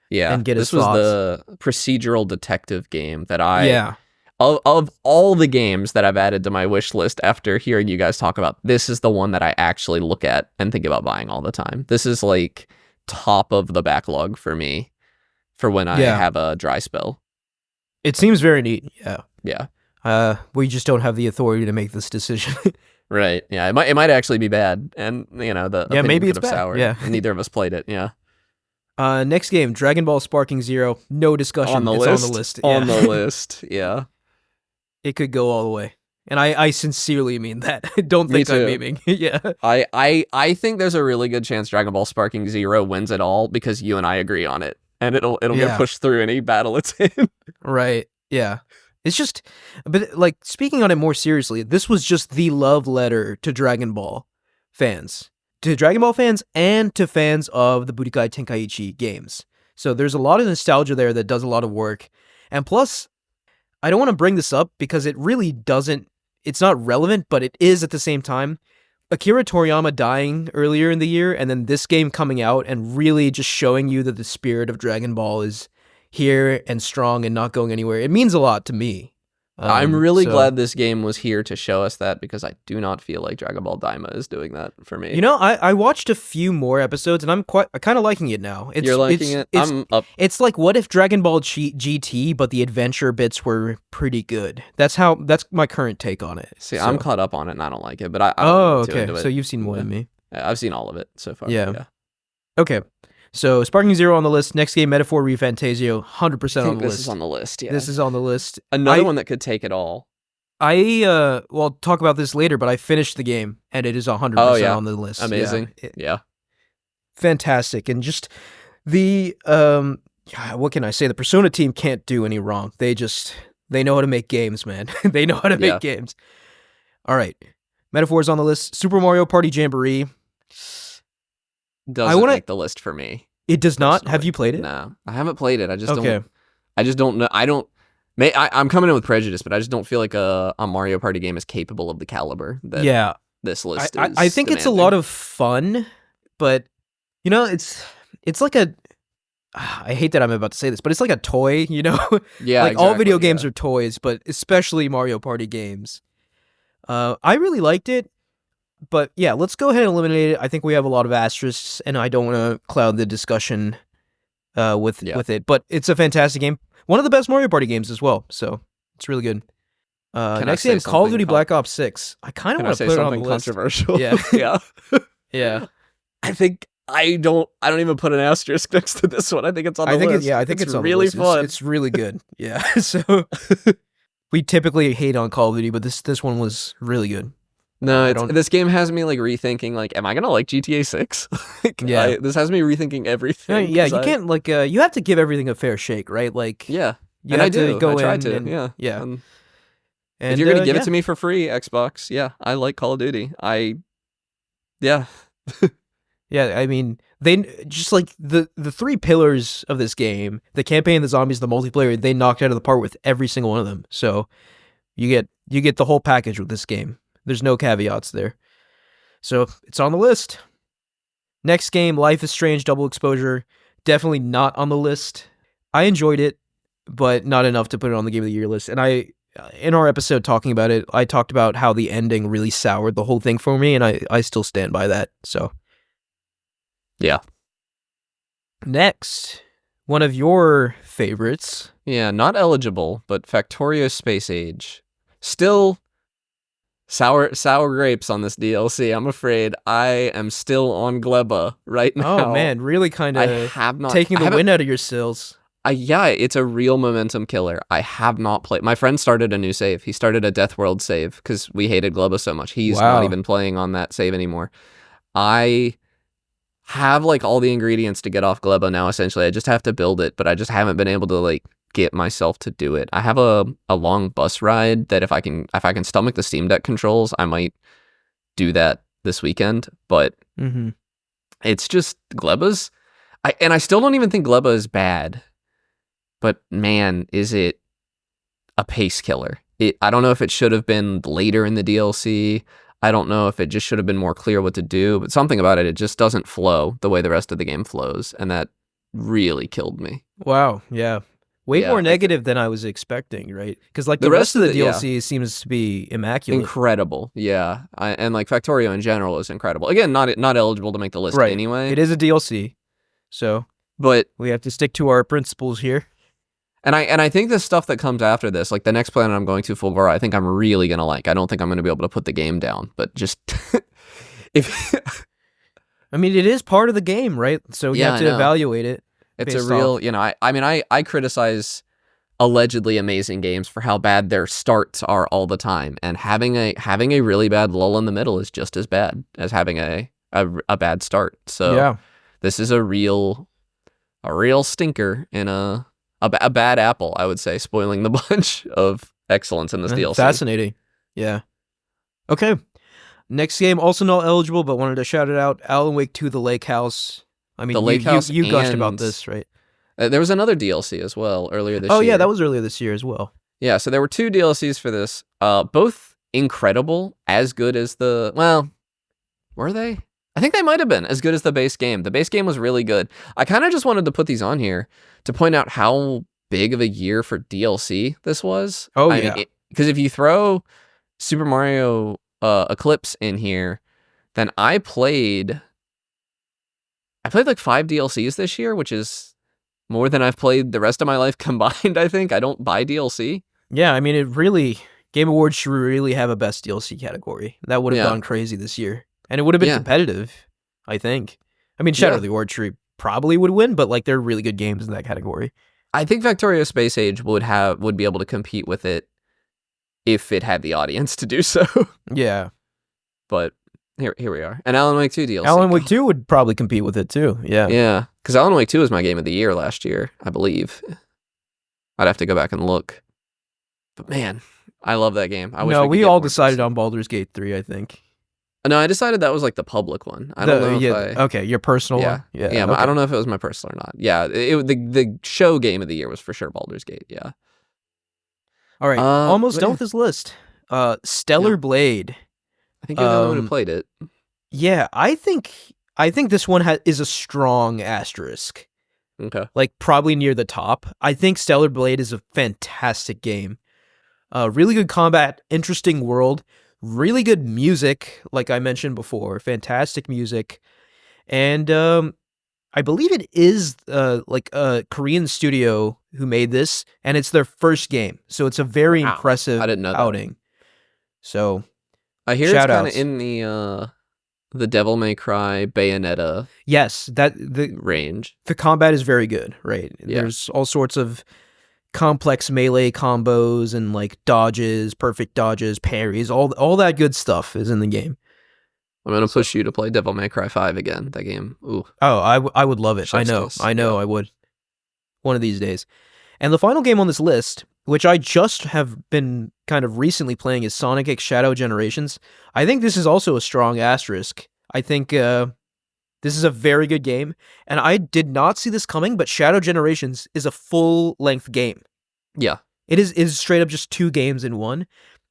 Yeah. And get this his was the procedural detective game that Yeah. Of all the games that I've added to my wish list after hearing you guys talk about, this is the one that I actually look at and think about buying all the time. This is like top of the backlog for me for when I Yeah. have a dry spell. It seems very neat. Yeah. Yeah. We just don't have the authority to make this decision. Right. Yeah. It might actually be bad. And the Yeah, opinion maybe could it's have bad. soured, Yeah. and neither of us played it. Yeah. Next game, Dragon Ball Sparking Zero. No discussion. On the it's list. on the list. On Yeah. the list. Yeah. It could go all the way. And I sincerely mean that. Don't Me think I'm too. memeing. Yeah. I think there's a really good chance Dragon Ball Sparking Zero wins it all because you and I agree on it. And it'll Yeah. get pushed through any battle it's in. Right. Yeah. It's just, but like speaking on it more seriously, this was just the love letter to Dragon Ball fans. To Dragon Ball fans and to fans of the Budokai Tenkaichi games. So there's a lot of nostalgia there that does a lot of work. And plus, I don't want to bring this up because it really doesn't, it's not relevant, but it is at the same time. Akira Toriyama dying earlier in the year, and then this game coming out and really just showing you that the spirit of Dragon Ball is here and strong and not going anywhere. It means a lot to me. I'm really glad this game was here to show us that, because I do not feel like Dragon Ball Daima is doing that for me. You know, I watched a few more episodes and I'm kind of liking it now. You're liking it? I'm up. It's like, what if Dragon Ball GT, but the adventure bits were pretty good? That's my current take on it. See, I'm caught up on it and I don't like it, but I okay. So you've seen more than me. I've seen all of it so far. Yeah. Okay. So Sparking Zero on the list. Next game, Metaphor Refantazio, 100% on the list. This is on the list. Yeah. This is on the list. Another one that could take it all. I'll talk about this later, but I finished the game and it is 100% on the list. Amazing. Yeah. Fantastic. And just the what can I say? The Persona team can't do any wrong. They know how to make games, man. They know how to make games. All right. Metaphor's on the list. Super Mario Party Jamboree doesn't make the list for me. It does not? Have you played it? No, I haven't played it. I just don't know. I'm coming in with prejudice, but I just don't feel like a Mario Party game is capable of the caliber that this list is. I think it's a lot of fun, but you know, it's like a, I hate that I'm about to say this, but it's like a toy, you know? Yeah, like all video games are toys, but especially Mario Party games. I really liked it. But yeah, let's go ahead and eliminate it. I think we have a lot of asterisks, and I don't want to cloud the discussion with it. But it's a fantastic game. One of the best Mario Party games as well. So it's really good. Next game, Call of Duty Black Ops 6. I kind of want to put it on the list. Controversial. Yeah. Yeah. Yeah. I think I don't even put an asterisk next to this one. I think it's on the list. I think it's on really the list. fun. It's really good. Yeah. So we typically hate on Call of Duty, but this one was really good. No, this game has me like rethinking, like, am I gonna like GTA 6? This has me rethinking everything. Yeah, you can't like you have to give everything a fair shake, right? Like, yeah, and I do. I try to. Yeah. And if you're gonna give it to me for free, Xbox, I like Call of Duty. Yeah. I mean, they just like the three pillars of this game: the campaign, the zombies, the multiplayer. They knocked out of the park with every single one of them. So you get the whole package with this game. There's no caveats there. So it's on the list. Next game, Life is Strange Double Exposure. Definitely not on the list. I enjoyed it, but not enough to put it on the Game of the Year list. And in our episode talking about it, I talked about how the ending really soured the whole thing for me, and I still stand by that. So, yeah. Next, one of your favorites. Yeah, not eligible, but Factorio Space Age. Still sour grapes on this DLC. I'm afraid I am still on Gleba right now. Oh man, really kind of taking the wind out of your sails. It's a real momentum killer. I have not played. My friend started a new save. He started a Death World save because we hated Gleba so much. He's not even playing on that save anymore. I have like all the ingredients to get off Gleba now. Essentially, I just have to build it, but I just haven't been able to like get myself to do it. I have a long bus ride that if I can stomach the Steam Deck controls, I might do that this weekend. But it's just Gleba's. I still don't even think Gleba is bad. But man, is it a pace killer. I don't know if it should have been later in the DLC. I don't know if it just should have been more clear what to do, but something about it just doesn't flow the way the rest of the game flows, and that really killed me. Wow, yeah. Way more negative than I was expecting, right? Because like the rest of the DLC seems to be immaculate. Incredible, yeah. And like Factorio in general is incredible. Again, not eligible to make the list anyway. It is a DLC, so but we have to stick to our principles here. And I think the stuff that comes after this, like the next planet I'm going to, Fulgora, I think I'm really gonna like. I don't think I'm gonna be able to put the game down, but just if I mean, it is part of the game, right? So you have to evaluate it. It's a real, I criticize allegedly amazing games for how bad their starts are all the time, and having a really bad lull in the middle is just as bad as having a bad start. So this is a real stinker in a bad apple, I would say, spoiling the bunch of excellence in this DLC. Fascinating. Yeah. Okay. Next game, also not eligible, but wanted to shout it out. Alan Wake 2: The Lake House. I mean, you gushed about this, right? There was another DLC as well earlier this year. Oh yeah, that was earlier this year as well. Yeah, so there were 2 DLCs for this. Both incredible, as good as the... Well, were they? I think they might have been as good as the base game. The base game was really good. I kind of just wanted to put these on here to point out how big of a year for DLC this was. Oh, I yeah. mean, because if you throw Super Mario Eclipse in here, then I played like 5 DLCs this year, which is more than I've played the rest of my life combined, I think. I don't buy DLC. Yeah, I mean, it really... Game Awards should really have a best DLC category. That would have gone crazy this year. And it would have been competitive, I think. I mean, Shadow of the Orchard probably would win, but like, there are really good games in that category. I think Factorio Space Age would be able to compete with it if it had the audience to do so. Yeah. But here we are. And Alan Wake 2 DLC. Alan Wake 2 would probably compete with it too. Yeah. Yeah, because Alan Wake 2 was my game of the year last year, I believe. I'd have to go back and look. But man, I love that game. We all decided on Baldur's Gate 3, I think. No, I decided that was like the public one. I don't know if okay, your personal one? Yeah, okay. But I don't know if it was my personal or not. Yeah, the show game of the year was for sure Baldur's Gate, yeah. All right, almost done with this list. Stellar Blade. I think you're the only one who played it. Yeah, I think this one is a strong asterisk. Okay. Like, probably near the top. I think Stellar Blade is a fantastic game. Really good combat, interesting world, really good music, like I mentioned before, fantastic music. And I believe it is like a Korean studio who made this, and it's their first game. So it's a very impressive outing. So I hear it's kind of in the Devil May Cry Bayonetta range. The combat is very good, right? Yeah. There's all sorts of complex melee combos and like dodges, perfect dodges, parries, all that good stuff is in the game. I'm gonna push you to play Devil May Cry 5 again. That game, ooh. Oh, I would love it. I know, I would. One of these days. And the final game on this list, which I just have been kind of recently playing, is Sonic X Shadow Generations. I think this is also a strong asterisk. I think this is a very good game, and I did not see this coming, but Shadow Generations is a full-length game. Yeah. It is straight up just 2 games in one.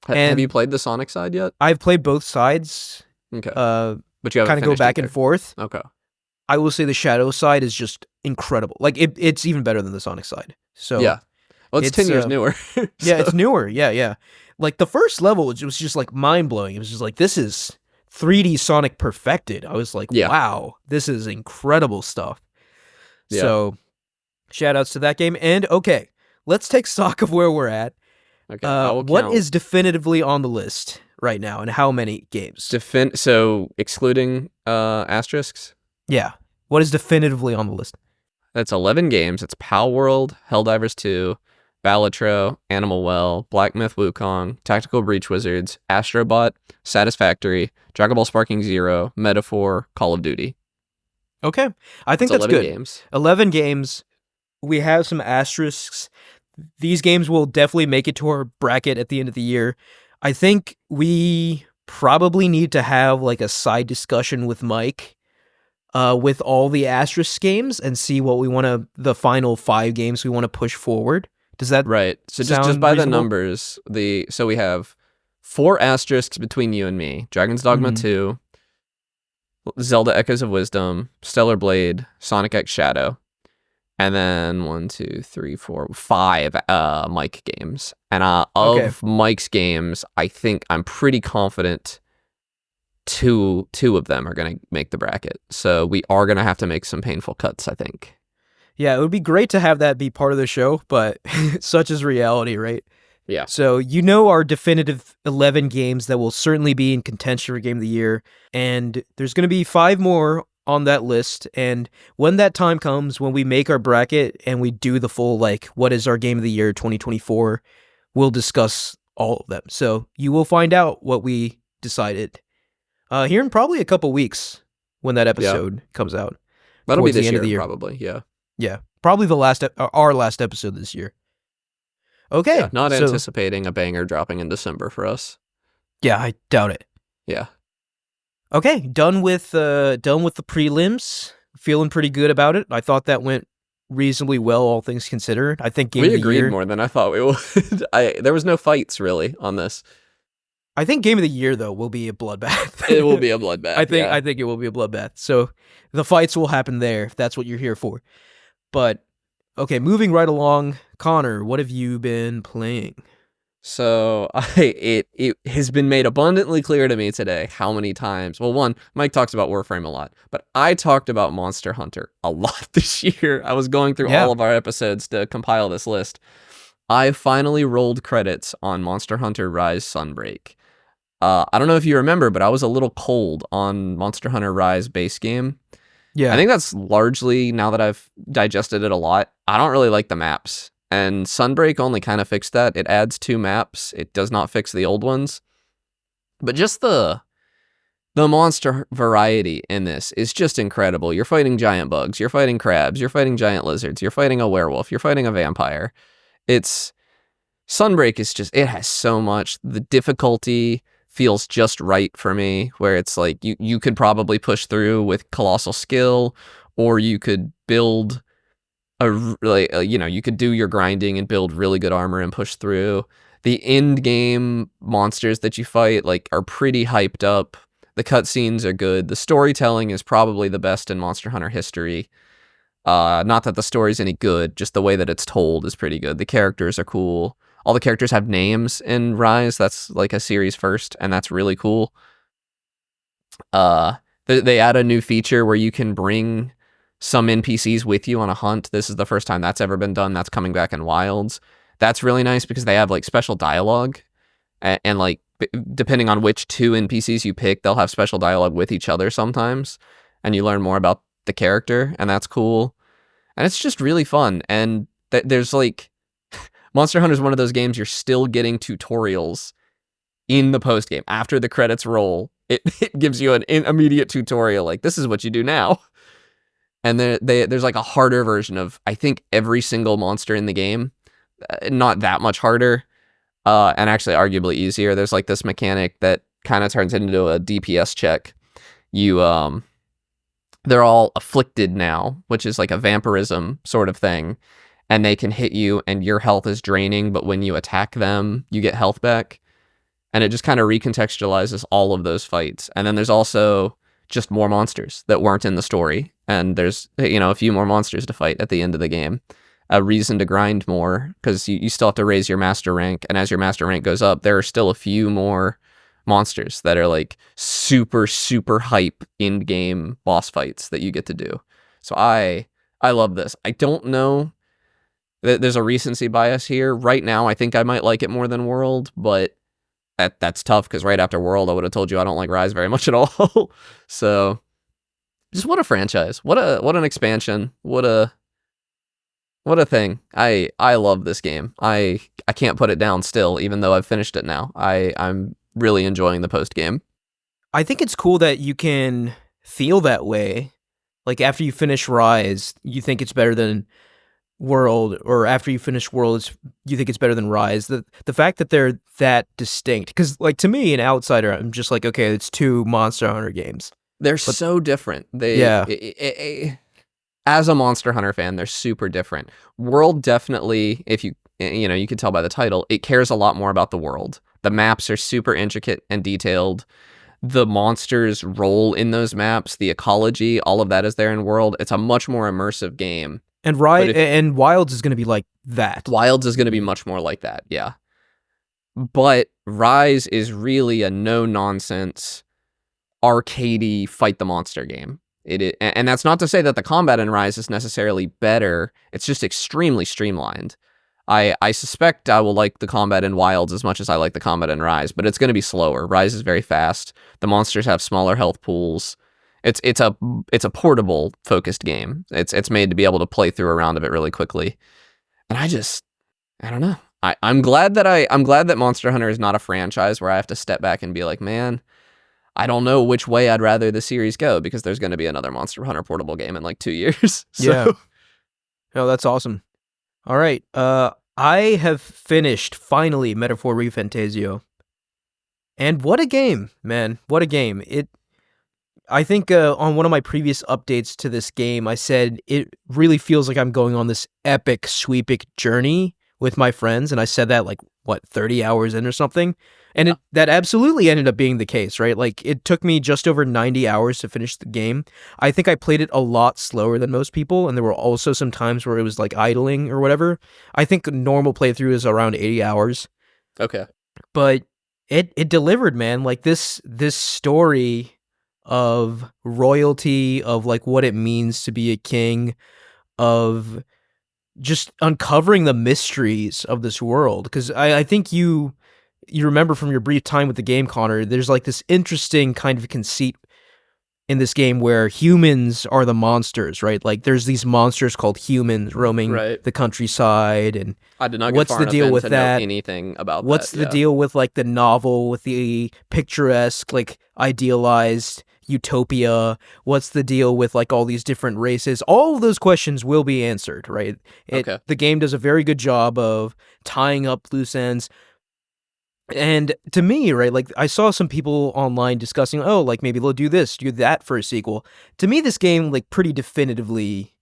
Have you played the Sonic side yet? I've played both sides. Okay. But you haven't kind of go back and forth. Okay. I will say the Shadow side is just incredible. Like, it's even better than the Sonic side. So yeah. Well, it's 10 years newer. So. Yeah, it's newer. Yeah. Like, the first level, it was just, like, mind-blowing. It was just like, this is 3D Sonic perfected. I was like, wow, this is incredible stuff. Yeah. So, shout-outs to that game. And, okay, let's take stock of where we're at. Okay, what is definitively on the list right now, and how many games? So, excluding asterisks? Yeah. What is definitively on the list? That's 11 games. It's Pal World, Helldivers 2, Balatro, Animal Well, Black Myth Wukong, Tactical Breach Wizards, Astrobot, Satisfactory, Dragon Ball Sparking Zero, Metaphor, Call of Duty. Okay. I think that's 11 good. Games. 11 games. We have some asterisks. These games will definitely make it to our bracket at the end of the year. I think we probably need to have like a side discussion with Mike with all the asterisk games and see what we want to, the final 5 games we want to push forward. Does that right? So just by the numbers, so we have 4 asterisks between you and me: Dragon's Dogma 2, Zelda Echoes of Wisdom, Stellar Blade, Sonic X Shadow, and then 1, 2, 3, 4, 5 Mike games. And of Mike's games, I think I'm pretty confident two of them are going to make the bracket. So we are going to have to make some painful cuts, I think. Yeah, it would be great to have that be part of the show, but such is reality, right? Yeah. So our definitive 11 games that will certainly be in contention for Game of the Year, and there's going to be 5 more on that list, and when that time comes, when we make our bracket and we do the full, like, what is our Game of the Year 2024, we'll discuss all of them. So you will find out what we decided here in probably a couple weeks when that episode comes out. That'll be this year, probably, yeah. Yeah, probably our last episode this year. Okay. Yeah, not anticipating a banger dropping in December for us. Yeah, I doubt it. Yeah. Okay, done with the prelims. Feeling pretty good about it. I thought that went reasonably well, all things considered. I think Game We of the agreed Year. more than I thought we would. There was no fights really on this. I think Game of the Year though will be a bloodbath. It will be a bloodbath. I think it will be a bloodbath. So the fights will happen there if that's what you're here for. But okay, moving right along, Connor, what have you been playing? So it has been made abundantly clear to me today how many times. Well, one, Mike talks about Warframe a lot, but I talked about Monster Hunter a lot this year. I was going through all of our episodes to compile this list. I finally rolled credits on Monster Hunter Rise Sunbreak. I don't know if you remember, but I was a little cold on Monster Hunter Rise base game. Yeah. I think that's largely, now that I've digested it a lot, I don't really like the maps. And Sunbreak only kind of fixed that. It adds 2 maps. It does not fix the old ones. But just the monster variety in this is just incredible. You're fighting giant bugs. You're fighting crabs. You're fighting giant lizards. You're fighting a werewolf. You're fighting a vampire. Sunbreak is just, it has so much. The difficulty feels just right for me, where it's like you could probably push through with colossal skill, or you could build you could do your grinding and build really good armor and push through. The end game monsters that you fight are pretty hyped up. The cutscenes are good. The storytelling is probably the best in Monster Hunter history. Not that the story's any good, just the way that it's told is pretty good. The characters are cool. All the characters have names in Rise. That's like a series first, and that's really cool. They add a new feature where you can bring some NPCs with you on a hunt. This is the first time that's ever been done. That's coming back in Wilds. That's really nice because they have special dialogue, and depending on which 2 NPCs you pick, they'll have special dialogue with each other sometimes, and you learn more about the character, and that's cool. And it's just really fun. And there's Monster Hunter is one of those games you're still getting tutorials in the post game after the credits roll. It gives you an immediate tutorial, this is what you do now. And there's a harder version of, I think, every single monster in the game. Not that much harder, and actually arguably easier. There's this mechanic that kind of turns into a DPS check. They're all afflicted now, which is a vampirism sort of thing. And they can hit you and your health is draining, but when you attack them, you get health back. And it just kind of recontextualizes all of those fights. And then there's also just more monsters that weren't in the story. And there's, a few more monsters to fight at the end of the game. A reason to grind more, because you still have to raise your master rank. And as your master rank goes up, there are still a few more monsters that are super, super hype in-game boss fights that you get to do. So I love this. I don't know. There's a recency bias here. Right now, I think I might like it more than World, but that's tough because right after World, I would have told you I don't like Rise very much at all. So, just what a franchise! What an expansion! What a thing! I love this game. I can't put it down still, even though I've finished it now. I'm really enjoying the post game. I think it's cool that you can feel that way. After you finish Rise, you think it's better than World, or after you finish World, you think it's better than Rise. The fact that they're that distinct, because to me, an outsider, I'm just okay, it's 2 Monster Hunter games. They're so different. As a Monster Hunter fan, they're super different. World definitely, if you can tell by the title, it cares a lot more about the world. The maps are super intricate and detailed. The monsters' role in those maps, the ecology, all of that is there in World. It's a much more immersive game. And and Wilds is going to be like that. Wilds is going to be much more like that, yeah. But Rise is really a no-nonsense, arcadey fight the monster game. And that's not to say that the combat in Rise is necessarily better. It's just extremely streamlined. I suspect I will like the combat in Wilds as much as I like the combat in Rise, but it's going to be slower. Rise is very fast. The monsters have smaller health pools. It's a portable focused game. It's made to be able to play through a round of it really quickly. And I don't know. I'm glad that Monster Hunter is not a franchise where I have to step back and be like, man, I don't know which way I'd rather the series go, because there's going to be another Monster Hunter portable game in 2 years. So. Yeah. Oh, that's awesome. All right. I have finished finally Metaphor Refantazio. And what a game, man. What a game. I think on one of my previous updates to this game, I said it really feels like I'm going on this epic, sweeping journey with my friends, and I said that like, 30 hours in or something? And that absolutely ended up being the case, right? Like, it took me just over 90 hours to finish the game. I think I played it a lot slower than most people, and there were also some times where it was like idling or whatever. I think a normal playthrough is around 80 hours. Okay. But it delivered, man. Like, this story of royalty, of like what it means to be a king, of just uncovering the mysteries of this world. Because I think you remember from your brief time with the game, Connor, there's like this interesting kind of conceit in this game where humans are the monsters, right? Like, there's these monsters called humans roaming the countryside, and I did not get what's far the enough deal in with to that? know anything about What's that. the deal with like the novel, with the picturesque, like idealized utopia? What's the deal with like all these different races? All of those questions will be answered, right? Okay. The game does a very good job of tying up loose ends. And to me, right, like, I saw some people online discussing, oh, like, maybe they'll do this, do that for a sequel. To me, this game, like, pretty definitively,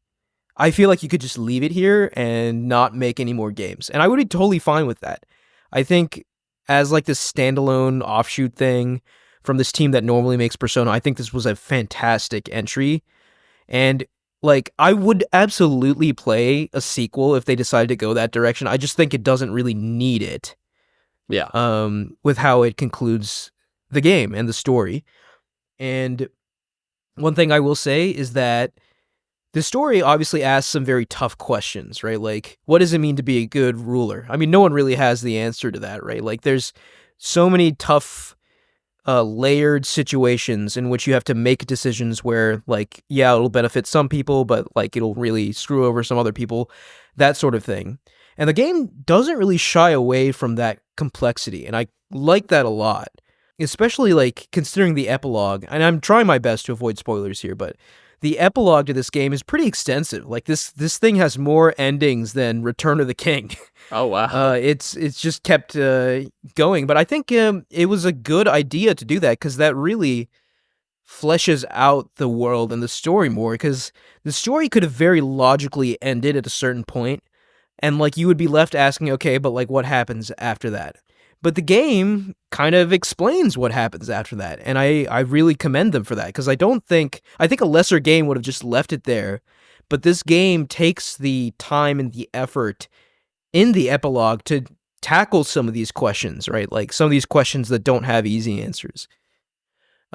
I feel like you could just leave it here and not make any more games. And I would be totally fine with that. I think as, like, this standalone offshoot thing from this team that normally makes Persona, I think this was a fantastic entry. And, like, I would absolutely play a sequel if they decided to go that direction. I just think it doesn't really need it. Yeah. With how it concludes the game and the story. And one thing I will say is that the story obviously asks some very tough questions, right? Like, what does it mean to be a good ruler? I mean, no one really has the answer to that, right? Like, there's so many tough, layered situations in which you have to make decisions where, like, yeah, it'll benefit some people, but, like, it'll really screw over some other people, that sort of thing. And the game doesn't really shy away from that complexity, and I like that a lot, especially, like, considering the epilogue. And I'm trying my best to avoid spoilers here, but the epilogue to this game is pretty extensive. Like, this thing has more endings than Return of the King. Oh, wow. It's just kept going, but I think it was a good idea to do that, because that really fleshes out the world and the story more, because the story could have very logically ended at a certain point, and, like, you would be left asking, okay, but, like, what happens after that? But the game kind of explains what happens after that, and I really commend them for that, because I think a lesser game would have just left it there, but this game takes the time and the effort in the epilogue to tackle some of these questions, right? Like, some of these questions that don't have easy answers.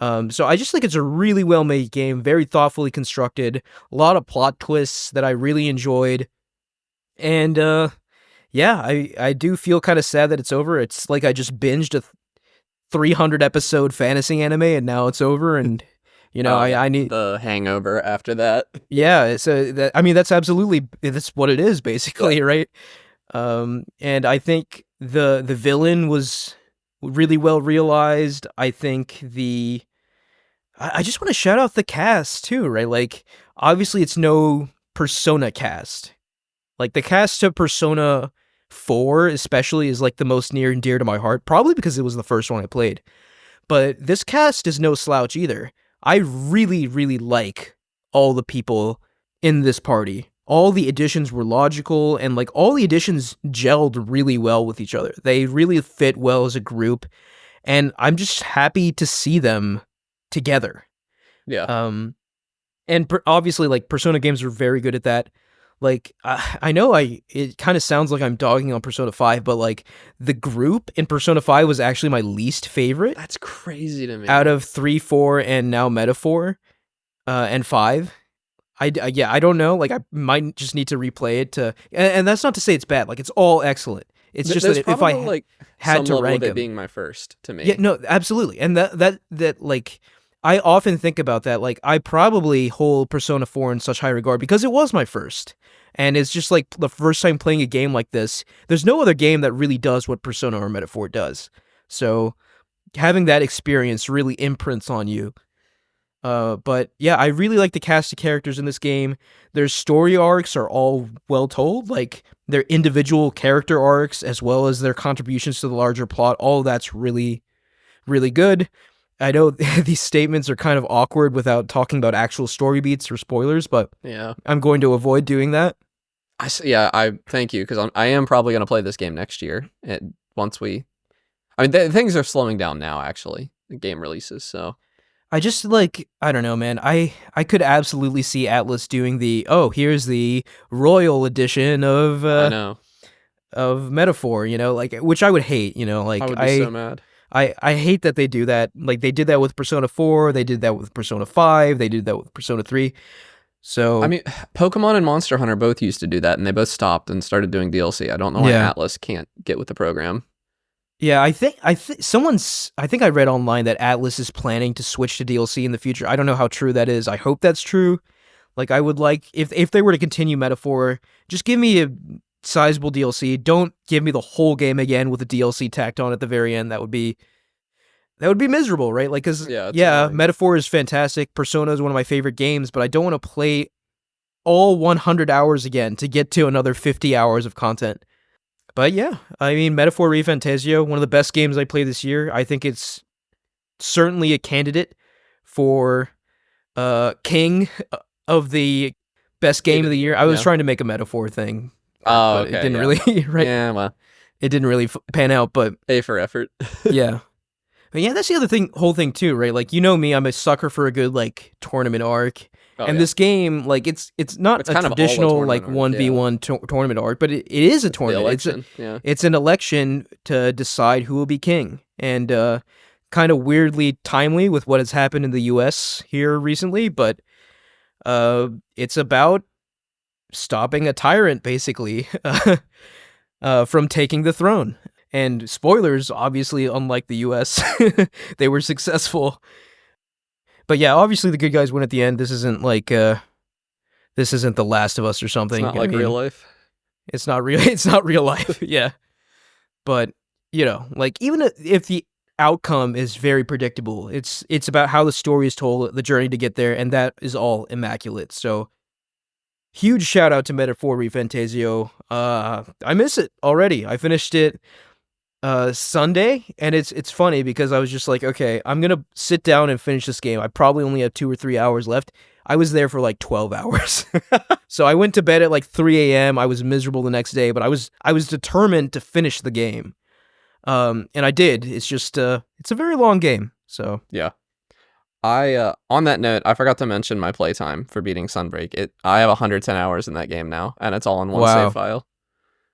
So I just think it's a really well-made game, very thoughtfully constructed, a lot of plot twists that I really enjoyed. And yeah, I do feel kind of sad that it's over. It's like I just binged a 300 episode fantasy anime, and now it's over, and you know, I need the hangover after that. Yeah, so that, I mean, that's what it is basically, right? And I think the villain was really well realized. I think I just want to shout out the cast too, right? Like, obviously it's no Persona cast. Like, the cast of Persona 4 especially is like the most near and dear to my heart, probably because it was the first one I played. But this cast is no slouch either. I really, really like all the people in this party. All the additions were logical, and like all the additions gelled really well with each other. They really fit well as a group, and I'm just happy to see them together. Yeah. And obviously, like, Persona games are very good at that. Like, I know it kind of sounds like I'm dogging on Persona 5, but like, the group in Persona 5 was actually my least favorite. That's crazy to me. Out of 3, 4, and now Metaphor, and 5. I don't know. Like, I might just need to replay it to, and that's not to say it's bad. Like, it's all excellent. It's just that if I like had to rank it them, being my first to me. Yeah, no, absolutely. And that like, I often think about that. Like, I probably hold Persona 4 in such high regard because it was my first. And it's just like the first time playing a game like this. There's no other game that really does what Persona or Metaphor does. So having that experience really imprints on you. But yeah, I really like the cast of characters in this game. Their story arcs are all well told, like their individual character arcs as well as their contributions to the larger plot. All of that's really, really good. I know these statements are kind of awkward without talking about actual story beats or spoilers, but Yeah. I'm going to avoid doing that. I thank you, because I am probably going to play this game next year. Once we, I mean, things are slowing down now. Actually, the game releases. So I just I don't know, man. I could absolutely see Atlas doing here's the Royal edition of I know. of Metaphor, which I would hate, I would be so mad. I hate that they do that. Like, they did that with Persona 4, they did that with Persona 5, they did that with Persona 3. So I mean, Pokemon and Monster Hunter both used to do that, and they both stopped and started doing DLC. I don't know why Atlas can't get with the program. Yeah, I think I read online that Atlas is planning to switch to DLC in the future. I don't know how true that is. I hope that's true. Like, I would like, if they were to continue Metaphor, just give me a sizable DLC. Don't give me the whole game again with a DLC tacked on at the very end. That would be miserable, right? Like, because Metaphor is fantastic. Persona is one of my favorite games, but I don't want to play all 100 hours again to get to another 50 hours of content. But yeah, I mean, Metaphor Refantazio, one of the best games I played this year. I think it's certainly a candidate for King of the best game of the year. I was trying to make a Metaphor thing. Oh, okay, it didn't really, right? Yeah, well, it didn't really pan out, but A for effort. Yeah. But yeah, that's the other whole thing too, right? Like, me, I'm a sucker for a good tournament arc. This game, it's not a traditional 1v1 tournament arc, but it is a tournament. It's an election to decide who will be king, and kind of weirdly timely with what has happened in the U.S. here recently. But it's about stopping a tyrant, basically, from taking the throne. And spoilers, obviously, unlike the US, they were successful. But yeah, obviously the good guys win at the end. This isn't this isn't The Last of Us or something. It's not real life. It's not real. It's not real life. Yeah. But even if the outcome is very predictable, it's about how the story is told, the journey to get there, and that is all immaculate. So, huge shout out to Metaphor Refantazio. I miss it already. I finished it Sunday, and it's funny because I was just like, okay, I'm gonna sit down and finish this game. I probably only have 2 or 3 hours left. I was there for 12 hours. So I went to bed at 3 a.m. I was miserable the next day, but I was determined to finish the game. And I did. It's just it's a very long game. So yeah. I on that note, I forgot to mention my playtime for beating Sunbreak. I have 110 hours in that game now, and it's all in one save file.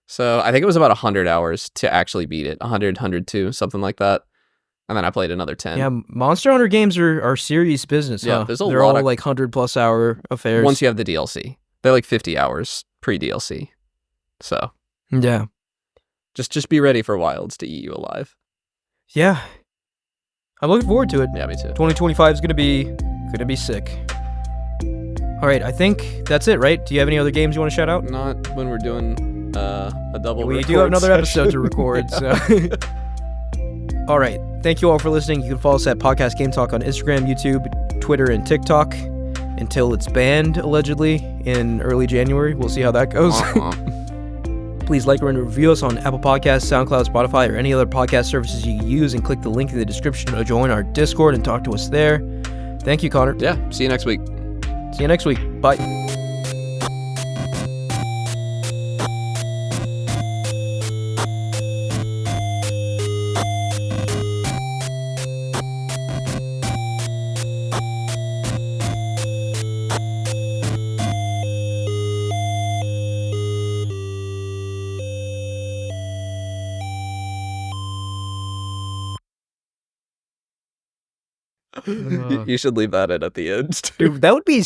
So I think it was about 100 hours to actually beat it. 100, 102, something like that. And then I played another 10. Yeah, Monster Hunter games are serious business. Yeah, huh? there's a They're lot all of 100+ hour affairs. Once you have the DLC, they're 50 hours pre-DLC. So yeah, just be ready for Wilds to eat you alive. Yeah, I'm looking forward to it. Yeah, me too. 2025 is gonna be sick. All right, I think that's it, right? Do you have any other games you want to shout out? Not when we're doing a double. We do have another episode to record. So, all right. Thank you all for listening. You can follow us at Podcast Gametalk on Instagram, YouTube, Twitter, and TikTok until it's banned allegedly in early January. We'll see how that goes. Please like and review us on Apple Podcasts, SoundCloud, Spotify, or any other podcast services you use, and click the link in the description to join our Discord and talk to us there. Thank you, Connor. Yeah. See you next week. See you next week. Bye. You should leave that in at the end. Dude, that would be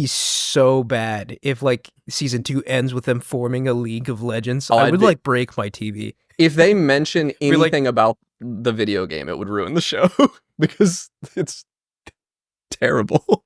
so bad if season 2 ends with them forming a League of Legends. I would break my TV. If they mention anything about the video game, it would ruin the show because it's terrible.